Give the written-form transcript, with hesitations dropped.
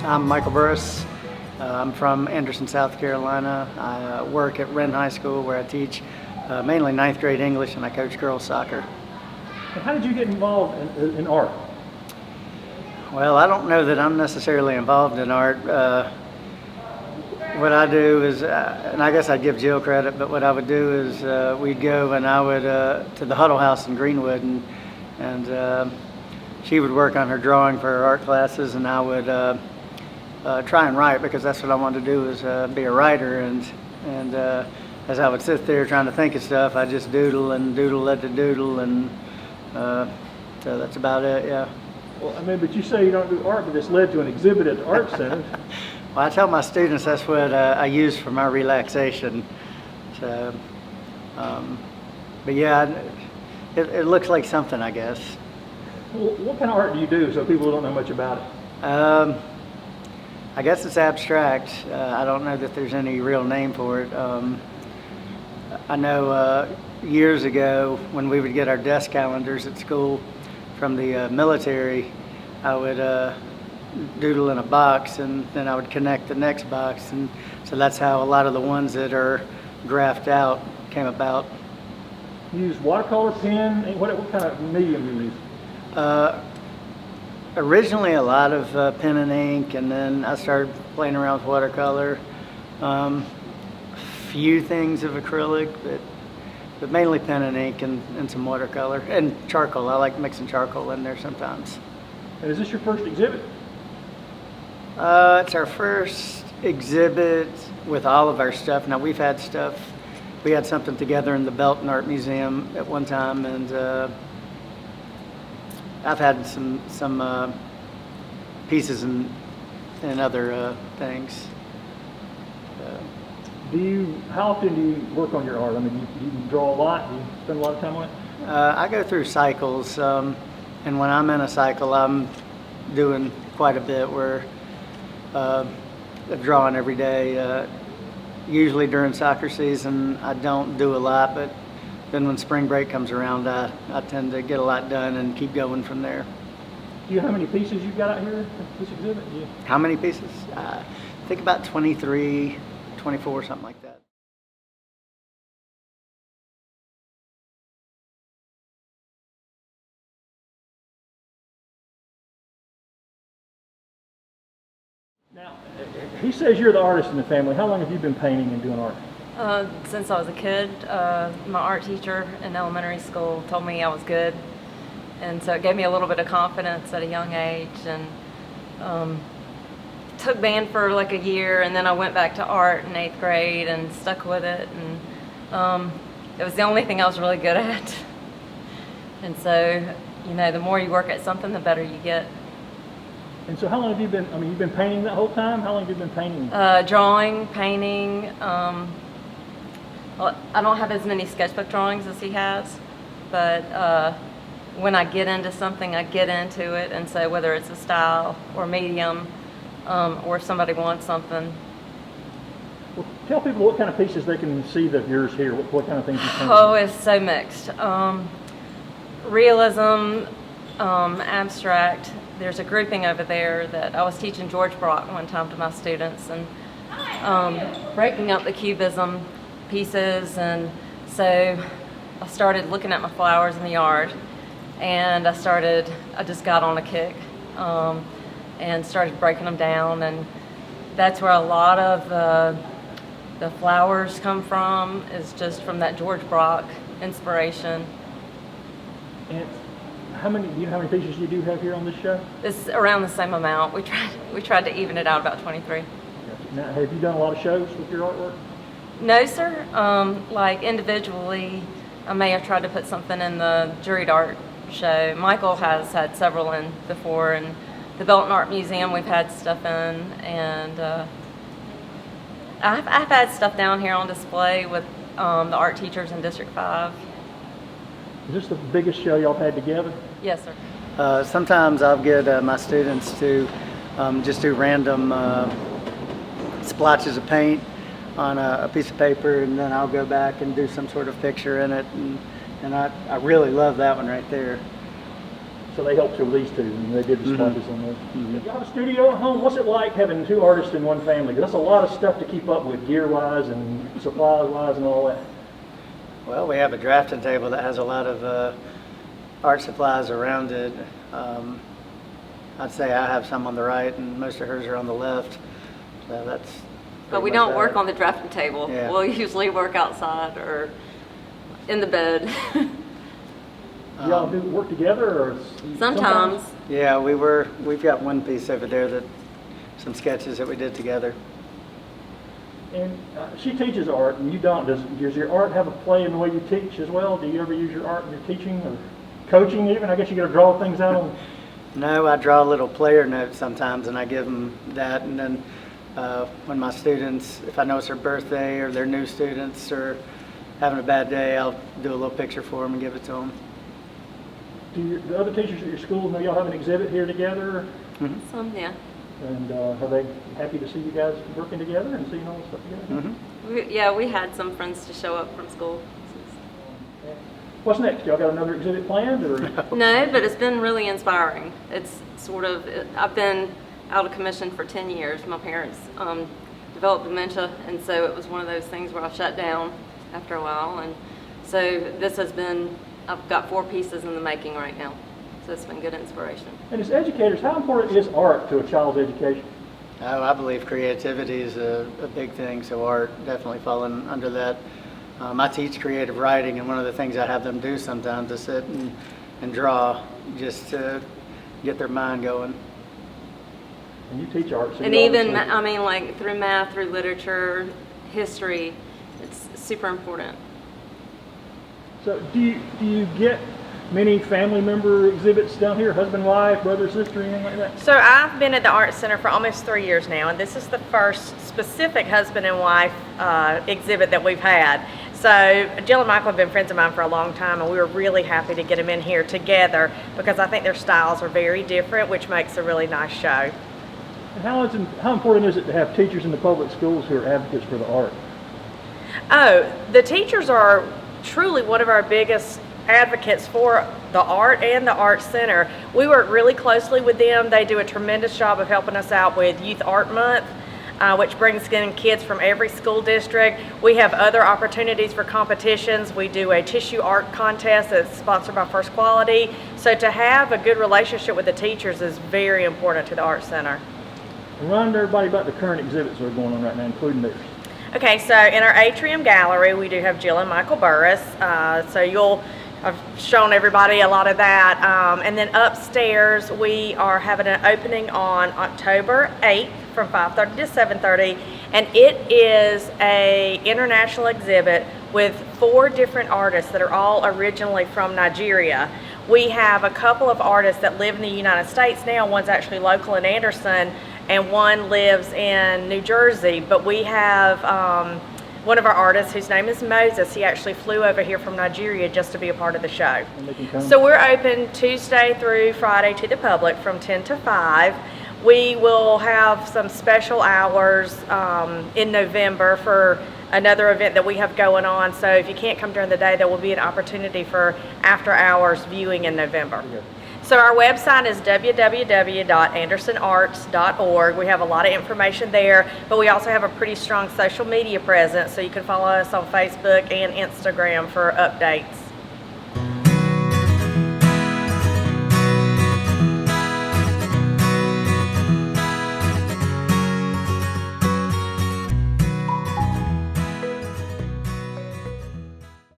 I'm Michael Burris. I'm from Anderson, South Carolina. I work at Wren High School where I teach mainly 9th grade English and I coach girls soccer. And how did you get involved in art? Well, I don't know that I'm necessarily involved in art. What I do is, and I guess I'd give Jill credit, but what I would do is we'd go and I would to the Huddle House in Greenwood and she would work on her drawing for her art classes and I would try and write because that's what I wanted to do is be a writer and as I would sit there trying to think of stuff, I just doodle and doodle led to doodle and so that's about it, yeah. Well, I mean, but you say you don't do art, but this led to an exhibit at the Art Center. Well, I tell my students that's what I use for my relaxation. So, but yeah, it looks like something, I guess. Well, what kind of art do you do so people don't know much about it? I guess it's abstract. I don't know that there's any real name for it. I know years ago when we would get our desk calendars at school from the military, I would doodle in a box and then I would connect the next box, and so that's how a lot of the ones that are graphed out came about. You use watercolor, pen, what kind of medium do you use? Originally a lot of pen and ink, and then I started playing around with watercolor. Few things of acrylic, but mainly pen and ink and some watercolor and charcoal. I like mixing charcoal in there sometimes. And is this your first exhibit? It's our first exhibit with all of our stuff. Now we've had stuff. We had something together in the Belton Art Museum at one time, and I've had some pieces and other things. How often do you work on your art? I mean, do you draw a lot? Do you spend a lot of time on it? I go through cycles, and when I'm in a cycle, I'm doing quite a bit where I'm drawing every day. Usually during soccer season, I don't do a lot, but then when spring break comes around, I tend to get a lot done and keep going from there. Do you know how many pieces you've got out here at this exhibit? Yeah. How many pieces? I think about 23, 24, something like that. Now, he says you're the artist in the family. How long have you been painting and doing art? Since I was a kid. My art teacher in elementary school told me I was good, and so it gave me a little bit of confidence at a young age, and took band for like a year, and then I went back to art in 8th grade and stuck with it, and it was the only thing I was really good at. And so, you know, the more you work at something, the better you get. And so how long have you been, you've been painting that whole time? How long have you been painting? Drawing, painting. Well, I don't have as many sketchbook drawings as he has, but when I get into something, I get into it, and so whether it's a style or medium, or if somebody wants something. Well, tell people what kind of pieces they can see of yours here. What kind of things you paint? Oh, it's so mixed. Realism, abstract. There's a grouping over there that I was teaching George Brock one time to my students, and breaking up the cubism pieces, and so I started looking at my flowers in the yard, and I just got on a kick and started breaking them down, and that's where a lot of the flowers come from, is just from that George Brock inspiration. And do you know how many pieces you do have here on this show? It's around the same amount. We tried to even it out, about 23. Now, have you done a lot of shows with your artwork? No, sir. Like individually, I may have tried to put something in the juried art show. Michael has had several in before, and the Belton Art Museum we've had stuff in, and I've had stuff down here on display with the art teachers in District 5. Is this the biggest show y'all had together? Yes, sir. Sometimes I'll get my students to just do random splotches of paint on a piece of paper, and then I'll go back and do some sort of picture in it, and I really love that one right there. So they helped with these two, and they did the splotches on those. Mm-hmm. You have a studio at home. What's it like having two artists in one family? 'Cause that's a lot of stuff to keep up with, gear-wise and supplies-wise and all that. Well, we have a drafting table that has a lot of art supplies around it. I'd say I have some on the right, and most of hers are on the left. So that's. But we pretty much don't work that. on the drafting table. Yeah. We'll usually work outside or in the bed. Do y'all do work together, or Sometimes. Yeah, we've got one piece over there that, some sketches that we did together. And she teaches art, and you don't. Does your art have a play in the way you teach as well? Do you ever use your art in your teaching or coaching even? I guess you got to draw things out on. No, I draw little player notes sometimes, and I give them that. And then when my students, if I know it's their birthday or they're new students or having a bad day, I'll do a little picture for them and give it to them. Do the other teachers at your school know y'all have an exhibit here together? Some, yeah. And are they happy to see you guys working together and seeing all this stuff together? Mm-hmm. We had some friends to show up from school. What's next? Y'all got another exhibit planned, or? No, but it's been really inspiring. It's sort of, I've been out of commission for 10 years. My parents developed dementia, and so it was one of those things where I shut down after a while. And so this has been, I've got 4 pieces in the making right now. So it's been good inspiration. And as educators, how important is art to a child's education? Oh, I believe creativity is a big thing, so art definitely falling under that. I teach creative writing, and one of the things I have them do sometimes is sit and draw just to get their mind going. And you teach art, so And you even, obviously- I mean, like through math, through literature, history, it's super important. So do you get many family member exhibits down here? Husband, wife, brother, sister, anything like that? So I've been at the Art Center for almost 3 years now, and this is the first specific husband and wife exhibit that we've had. So Jill and Michael have been friends of mine for a long time, and we were really happy to get them in here together because I think their styles are very different, which makes a really nice show. And how important is it to have teachers in the public schools who are advocates for the art? Oh, the teachers are truly one of our biggest advocates for the art and the Art Center. We work really closely with them. They do a tremendous job of helping us out with Youth Art Month, which brings in kids from every school district. We have other opportunities for competitions. We do a tissue art contest that's sponsored by First Quality. So to have a good relationship with the teachers is very important to the Art Center. Remind everybody about the current exhibits that are going on right now, including theirs. Okay, so in our atrium gallery, we do have Jill and Michael Burris. I've shown everybody a lot of that. And then upstairs, we are having an opening on October 8th from 5:30 to 7:30. And it is a international exhibit with 4 different artists that are all originally from Nigeria. We have a couple of artists that live in the United States now. One's actually local in Anderson, and one lives in New Jersey. But we have one of our artists whose name is Moses. He actually flew over here from Nigeria just to be a part of the show. And they can come. So we're open Tuesday through Friday to the public from 10 to 5. We will have some special hours in November for another event that we have going on. So if you can't come during the day, there will be an opportunity for after hours viewing in November. Okay. So our website is www.andersonarts.org. We have a lot of information there, but we also have a pretty strong social media presence, so you can follow us on Facebook and Instagram for updates.